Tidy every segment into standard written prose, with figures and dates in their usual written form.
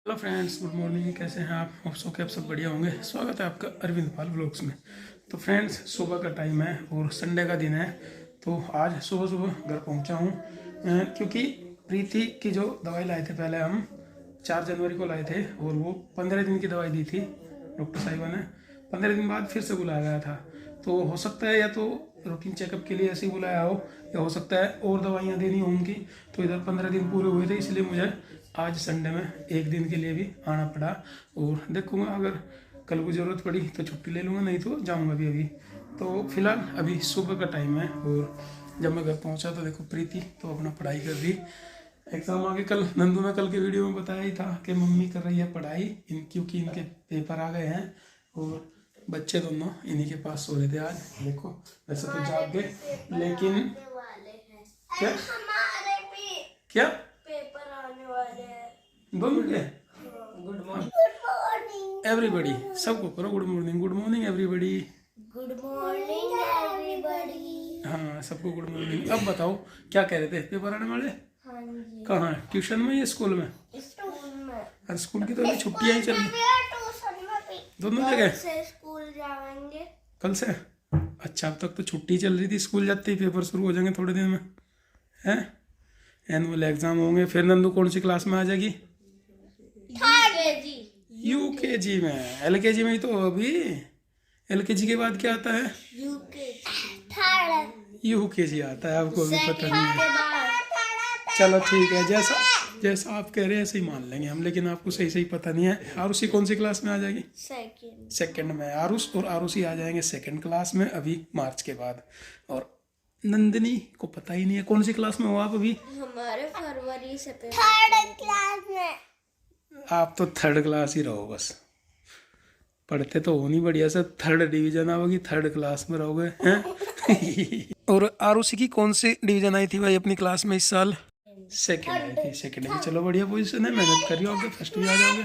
Hello friends, good morning. कैसे हैं आप? होप सो के आप सब बढ़िया होंगे। स्वागत है आपका अरविंद पाल व्लॉग्स में। तो फ्रेंड्स, सुबह का टाइम है और संडे का दिन है। तो आज सुबह सुबह घर पहुंचा हूं क्योंकि प्रीति की जो दवाई लाए थे, पहले हम 4 जनवरी को लाए थे और वो 15 दिन की दवाई दी थी डॉक्टर साहिबा ने। 15 दिन बाद फिर से बुलाया गया था। तो हो सकता है या तो रूटीन चेकअप के लिए ऐसे ही बुलाया हो, या हो सकता है और दवाइयाँ देनी हो उनकी। तो इधर 15 दिन पूरे हुए थे, इसलिए मुझे आज संडे में एक दिन के लिए भी आना पड़ा। और देखूंगा, अगर कल को ज़रूरत पड़ी तो छुट्टी ले लूँगा, नहीं तो जाऊँगा भी अभी। तो फिलहाल अभी सुबह का टाइम है और जब मैं घर पहुँचा तो देखो प्रीति तो अपना पढ़ाई कर रही। एग्ज़ाम आगे कल, नंदू ने कल के वीडियो में बताया ही था कि मम्मी कर रही है पढ़ाई क्योंकि इनके पेपर आ गए हैं और बच्चे दोनों इन्हीं के पास सो रहे थे आज। देखो वैसे तो जाग गए, लेकिन क्या क्या पेपर आने वाले हैं। 2 मिनट है। गुड मॉर्निंग एवरीबडी, सबको करो good morning. Good morning everybody. Good morning everybody. हाँ, सबको गुड मॉर्निंग। अब बताओ क्या कह रहे थे? पेपर आने वाले? हाँ जी। कहाँ? ट्यूशन में या स्कूल में? स्कूल में। अरे स्कूल की तो अभी छुट्टियाँ ही चल रही, ट्यूशन में भी। दोनों जगह से स्कूल जाएंगे। कल से। अच्छा, अब तक तो छुट्टी चल रही थी, स्कूल जाते ही पेपर शुरू हो जाएंगे थोड़े दिन में, हैं? एनुअल एग्जाम होंगे। फिर नंदू कौन सी क्लास में आ जाएगी? यूकेजी में। एलकेजी में ही तो अभी। एलकेजी के बाद क्या आता है? यूकेजी आता है। आपको अभी पता नहीं है। चलो ठीक है, जैसा जैसा आप कह रहे हैं ऐसे ही मान लेंगे हम, लेकिन आपको सही सही पता नहीं है। आरुषि कौन सी क्लास में आ जाएगी? सेकंड में। आरुष और आरुषि आ जाएंगे सेकंड क्लास में अभी मार्च के बाद। और नंदिनी को पता ही नहीं है कौन सी क्लास में हो आप अभी। हमारे फरवरी से थर्ड क्लास में। आप तो थर्ड क्लास ही रहो बस, पढ़ते तो हो नहीं बढ़िया से। थर्ड डिवीजन आओगी, थर्ड क्लास में रहोगे, हैं? और आरुषि की कौन सी डिवीजन आई थी भाई अपनी क्लास में इस साल? सेकंड आई थी। सेकंड में चलो बढ़िया पोजीशन है, मेहनत करियो, आगे फर्स्ट भी आ जाओगे।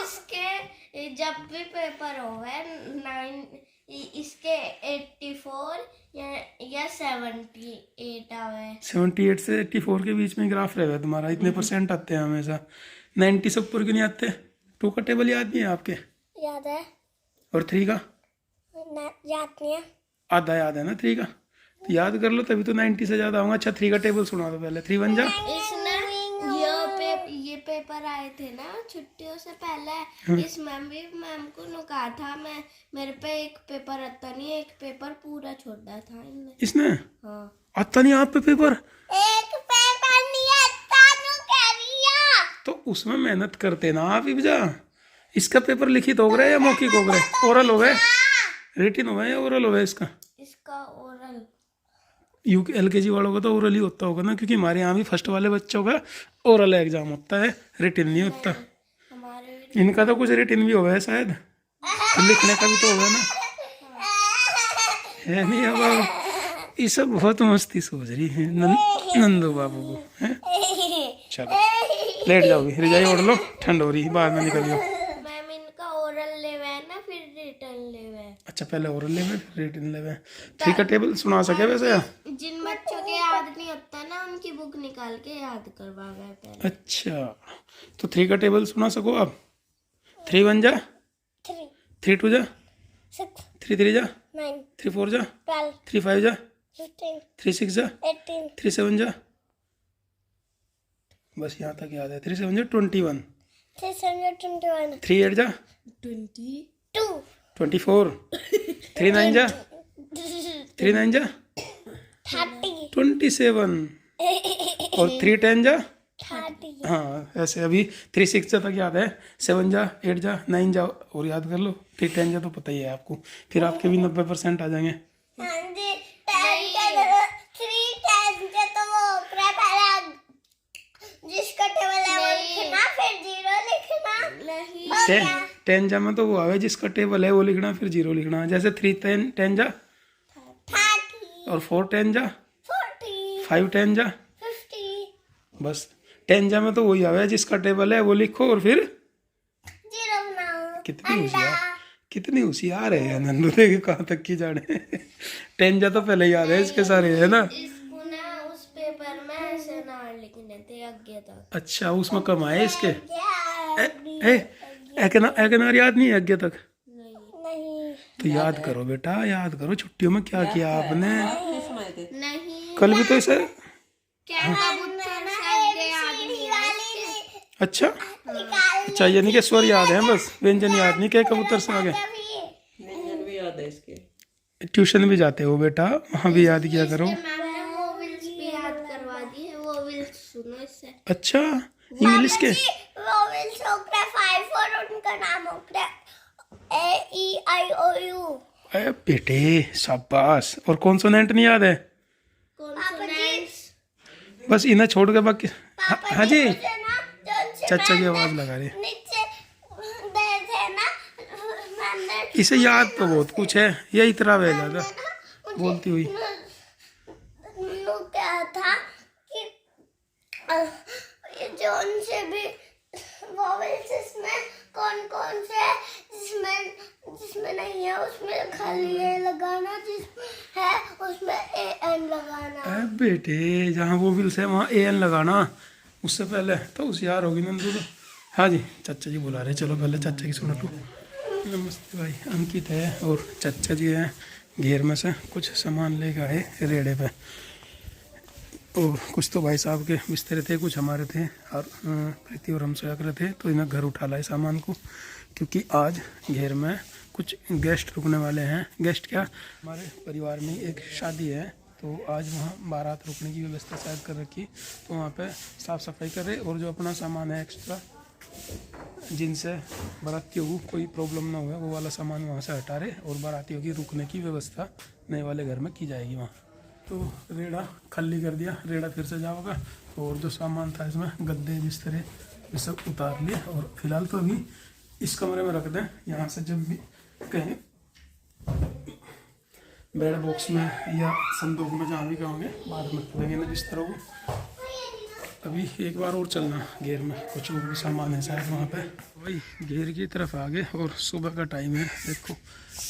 इसके जब भी पेपर होवे 9 इसके 84 या 78 आवे। 78 से 84 के बीच में ग्राफ रहेगा तुम्हारा। इतने परसेंट आते हैं हमेशा। 90 से ऊपर क्यों नहीं आते? 2 का टेबल याद नहीं है आपके? याद है। और 3 का? याद नहीं है। आधा याद है ना 3 का? तो याद कर लो, तभी तो 90 से ज्यादा आऊंगा। अच्छा, 3 का टेबल सुना दो पहले। 3 1 जा। इसने ये पेपर आए थे ना छुट्टियों से पहले। इस मैम को कहा था मेरे पे एक पेपर आता नहीं है, एक पेपर पूरा छोड़ा था इसने। हाँ। आता नहीं आप पे पेपर? एक पेपर नहीं आता तो उसमें मेहनत करते ना आप ही जा। इसका पेपर लिखित हो गया या मौखिक हो गया? ओरल हो गया? रिटिन हो गया या ओरल हो गया इसका ओरल। एलकेजी वालों का तो ओरल ही होता होगा ना, क्योंकि हमारे यहाँ भी फर्स्ट वाले बच्चों का ओरल एग्जाम होता है, रिटिन नहीं होता। इनका तो कुछ रिटिन भी हो गया शायद, लिखने का भी तो होगा ना, है नहीं? अब ये सब बहुत मस्ती सोच रही है नंदू बाबू को, है? चलो लेट जाओगी, रजाई ओढ़ लो, ठंड हो रही है, बाहर में निकलियो। मैम इनका ओरल लेवे है ना, फिर रिटर्न लेवे है। अच्छा, पहले ओरल लेवे फिर रिटन लेवे। 3 का टेबल सुना सके वैसे? जिन बच्चों के याद नहीं होता ना, उनकी बुक निकाल के याद करवा गए पहले। अच्छा, तो 3 का टेबल सुना सको आप? 3 1 जा, 3 2 जा, 3 3 जा, 3 4 जा, 3 5 जा, 3 6 जा, 3 7 जा। बस यहाँ तक याद है। 3 7 जा 21, 3 8 जा 24, 3 9 जा 27 और 3 10 जा 30। हाँ ऐसे अभी 3 6 जा तक याद है। 7 जा 8 जा 9 जा और याद कर लो। 3 10 जा तो पता ही है आपको। फिर आपके भी 90% आ जाएंगे। टेन जा में तो वो आवे जिसका टेबल है वो लिखना, फिर 0 लिखना। जैसे 3 10 जा और 4 10 जा, 5 10 जा, बस 10 जा में तो वही आवे जिसका टेबल है वो लिखो और फिर 0 बनाओ। कितनी होशियार है यार नंदू, देख कहाँ तक की जाने। 10 जा तो पहले याद है इसके सारे, है ना? इसको ना उस पेपर में ऐसे ना लिखने थे आगे तक। अच्छा, उसमें कम आए इसके। एकनार याद नहीं है आगे तक? नहीं तो याद करो बेटा, याद करो छुट्टियों में क्या किया आपने। नहीं कल भी तो ऐसे। क्या कबूतर से याद नहीं है। अच्छा अच्छा, यानी कि स्वर याद है बस, व्यंजन याद नहीं। क्या कबूतर से आगे व्यंजन भी याद है इसके। ट्यूशन भी जाते हो बेटा, वहाँ भी याद किया करो। मैम ने वोवेल्स भी याद करवा दी है। वोवेल्स सुनो इससे। अच्छा, इंग्लिश के वोवेल्स हो गए 5 और उनका नाम हो गया A-E-I-O-U। अरे बेटे शाबाश। और कॉन्सोनेंट नहीं याद है? कॉन्सोनेंट्स बस इन्हें छोड़ के बाकी। हाँ जी, ना चाचा की आवाज लगा रही। नीचे दे थे ना मैंने इसे याद तो बहुत कुछ है, ये इतना बह ज्यादा बोलती हुई। नु क्या था कि ये जोन से भी वोवेल्स इसमें कौन से है, जिसमें नहीं है उसमें खाली ए लगाना, जिसमें है उसमें AN लगाना। अरे बेटे, जहाँ वो विल से वहाँ AN लगाना। उससे पहले तो होशियार होगी नंदू तो। हाँ जी, चाचा जी बुला रहे, चलो पहले चाचा की सुनो तो। नमस्ते भाई, अंकित है और चाचा जी हैं। घेर में से कुछ सामान लेकर आए रेड़े पे। और कुछ तो भाई साहब के बिस्तर थे, कुछ हमारे थे, और प्रीति और हम सोया करे थे, तो इन्हें घर उठा लाए सामान को, क्योंकि आज घेर में कुछ गेस्ट रुकने वाले हैं। गेस्ट क्या, हमारे परिवार में एक शादी है, तो आज वहाँ बारात रुकने की व्यवस्था शायद कर रखी, तो वहाँ पे साफ़ सफाई कर रहे। और जो अपना सामान है एक्स्ट्रा, जिनसे बारातियों को कोई प्रॉब्लम ना हुए, वो वाला सामान वहाँ से हटा रहे, और बारातियों की रुकने की व्यवस्था नए वाले घर में की जाएगी वहाँ। तो रेड़ा खाली कर दिया, रेड़ा फिर से जाओगा। और जो सामान था इसमें गद्दे बिस्तरे ये सब उतार लिए, और फिलहाल तो अभी इस कमरे में रख दें। यहाँ से जब भी कहीं बेड बॉक्स में या संदूक में जहाँ भी कहोगे, बाद में रखेंगे ना बिस्तरों को। अभी एक बार और चलना घेर में, कुछ और भी सामान है शायद वहाँ पे। वही घेर की तरफ आगे, और सुबह का टाइम है, देखो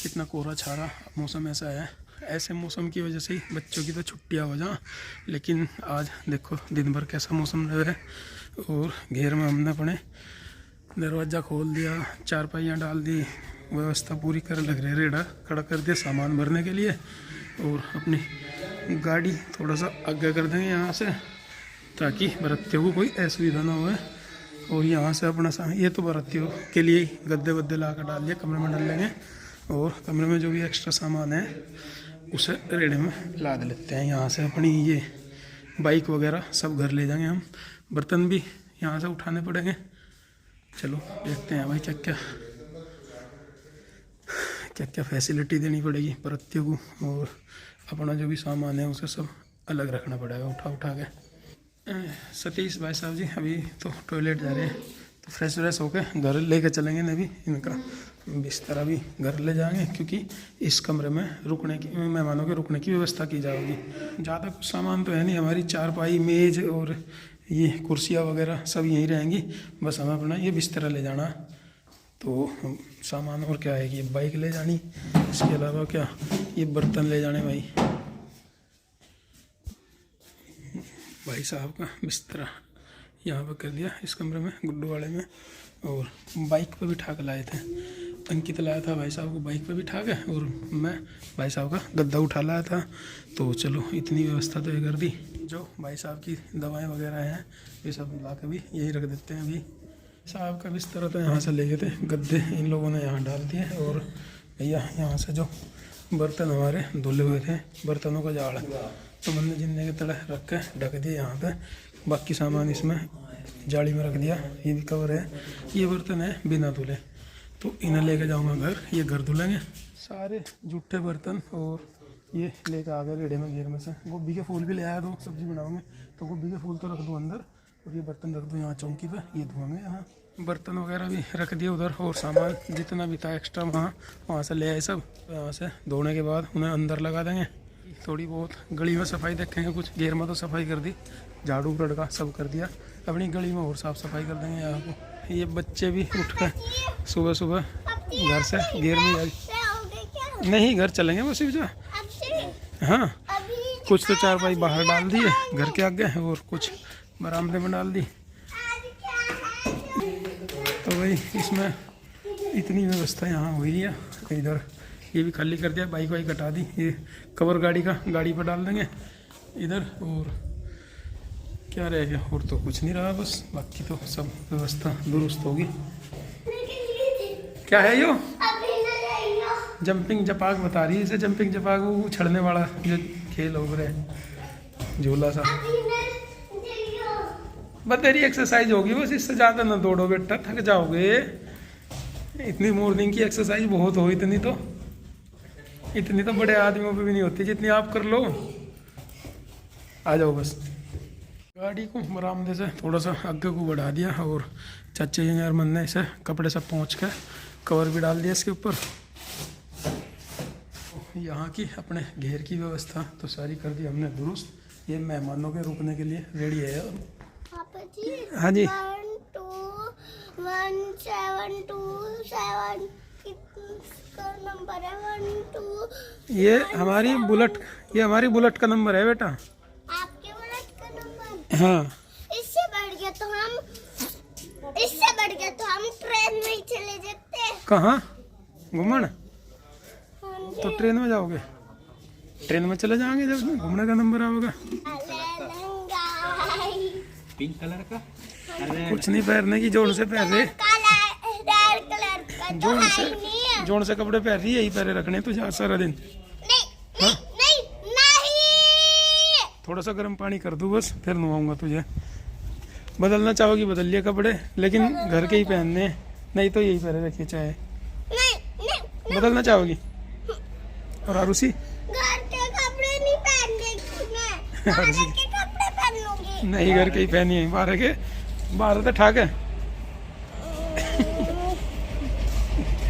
कितना कोहरा छारा मौसम ऐसा है। ऐसे मौसम की वजह से ही बच्चों की तो छुट्टियाँ हो जा, लेकिन आज देखो दिन भर कैसा मौसम रह रहा है। और घेर में हमने अपने दरवाज़ा खोल दिया, चारपाइयाँ डाल दी, व्यवस्था पूरी कर लग रही, रेड़ा खड़ा कर दिया सामान भरने के लिए। और अपनी गाड़ी थोड़ा सा आगे कर देंगे यहाँ से, ताकि बारातियों को कोई असुविधा ना हो। और यहाँ से अपना ये तो बारातियों के लिए गद्दे वद्दे ला कर डाल दिए, कमरे में डाल लेंगे। और कमरे में जो भी एक्स्ट्रा सामान है उसे रेड़े में लाद लेते हैं। यहाँ से अपनी ये बाइक वगैरह सब घर ले जाएंगे हम। बर्तन भी यहाँ से उठाने पड़ेंगे। चलो देखते हैं भाई क्या क्या फैसिलिटी देनी पड़ेगी बारातियों को, और अपना जो भी सामान है उसे सब अलग रखना पड़ेगा उठा के। सतीश भाई साहब जी अभी तो टॉयलेट जा रहे हैं, तो फ्रेश व्रेश होकर घर लेके चलेंगे। नहीं भी इनका बिस्तर भी घर ले जाएंगे, क्योंकि इस कमरे में रुकने की, मेहमानों के रुकने की व्यवस्था की जाएगी। ज़्यादा कुछ सामान तो है नहीं, हमारी चारपाई मेज़ और ये कुर्सियाँ वगैरह सब यहीं रहेंगी। बस हमें अपना ये बिस्तर ले जाना, तो सामान और क्या है कि बाइक ले जानी, इसके अलावा क्या ये बर्तन ले जाने। भाई साहब का बिस्तरा यहाँ पर कर दिया इस कमरे में, गुड्डू वाले में। और बाइक पे बिठा कर लाए थे, अंकित लाया था भाई साहब को बाइक पे बिठा के, और मैं भाई साहब का गद्दा उठा लाया था। तो चलो इतनी व्यवस्था तो ये कर दी। जो भाई साहब की दवाएं वगैरह हैं ये सब ला के भी यही रख देते हैं। अभी साहब का बिस्तर तो यहाँ से ले गए थे, गद्दे इन लोगों ने यहाँ डाल दिए। और भैया यहाँ से जो बर्तन हमारे धुले हुए थे, बर्तनों का जाड़, तो मैंने जिन्ने के तड़े रख के ढक दिए यहाँ पे। बाकी सामान इसमें जाली में रख दिया, ये भी कवर है। ये बर्तन है बिना धुले, तो इन्हें लेके जाऊँगा घर, ये घर धुलेंगे सारे जूठे बर्तन। और ये लेकर आ गए रेड़े में घेर में से। गोभी के फूल भी ले आया, दो सब्जी बनाओगे तो गोभी के फूल तो रख दूँ अंदर, और ये बर्तन रख दूँ यहाँ चौकी पे, ये धोएंगे यहाँ। बर्तन वगैरह भी रख दिए उधर, और सामान जितना भी था एक्स्ट्रा वहाँ से ले आए सब। यहाँ से धोने के बाद उन्हें अंदर लगा देंगे। थोड़ी बहुत गली में सफाई देखेंगे, कुछ घेर में तो सफाई कर दी, झाड़ू रड़का सब कर दिया। अपनी गली में और साफ़ सफाई कर देंगे यहाँ को। ये बच्चे भी उठ कर सुबह सुबह घर से घेर में जा नहीं, घर चलेंगे बस जा। हाँ, कुछ तो चारपाई बाहर डाल दिए घर के आगे, और कुछ बरामदे में डाल दी। तो भाई इसमें इतनी व्यवस्था यहाँ हुई है। इधर ये भी खाली कर दिया, बाइक वाइक हटा दी, ये कवर गाड़ी का गाड़ी पर डाल देंगे इधर। और क्या रह गया, और तो कुछ नहीं रहा, बस बाकी तो सब व्यवस्था दुरुस्त होगी। क्या है यो? जंपिंग जपाक बता रही है इसे। जंपिंग जपाक वो उछलने वाला जो खेल हो रहे, झूला सा। बस तेरी एक्सरसाइज होगी बस, इससे ज़्यादा ना दौड़ो बेटा, थक जाओगे। इतनी मॉर्निंग की एक्सरसाइज बहुत हो, इतनी तो बड़े आदमियों पे भी नहीं होती जितनी आप कर लो। आ जाओ बस। गाड़ी को बरामदे से थोड़ा सा आगे को बढ़ा दिया और चाचा जी यार मन ने इसे कपड़े सब पहुँच कर कवर भी डाल दिया इसके ऊपर। यहाँ की अपने घेर की व्यवस्था तो सारी कर दी हमने दुरुस्त। ये मेहमानों के रुकने के लिए रेडी है। हाँ जी 1 2 1 7 2 7 कितना नंबर है? 1 2 ये हमारी बुलेट का नंबर है बेटा। आपके बुलेट का नंबर? हाँ। इससे बढ़ गया तो हम ट्रेन में ही चले जाते हैं। कहाँ घूमन? हाँ जी। तो ट्रेन में जाओगे? ट्रेन में चले जाएंगे जब घूमने का नंबर आएगा। पिंक कलर का कुछ नहीं पहनने की, जोड़ से पहन रहे, काला रेड कलर का तो है ही नहीं है। जोड़ से कपड़े पहन रही है, यही पहने रखने तुझे सारा दिन। नहीं नहीं नहीं। थोड़ा सा गर्म पानी कर दूँ बस, फिर नहाऊंगा तुझे। बदलना चाहोगी बदल लिए कपड़े, लेकिन घर के ही पहनने हैं, नहीं तो यही पहने रखिए चाहे। नहीं बदलना चाहोगी? और आरुषि? घर के कपड़े नहीं पहनने मैं, बाहर के कपड़े पहन लूंगी। नहीं घर के ही पहनी है, बाहर तो ठाक है।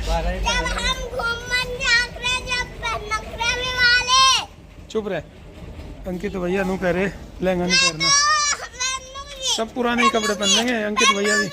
जब हम घूमने जाते जब नखरे में वाले। चुप रहे अंकित भैया, नू कह रहे लहंगा नहीं पहनना। पहन लूंगी। सब पुराने ही कपड़े पहनेंगे अंकित भैया भी।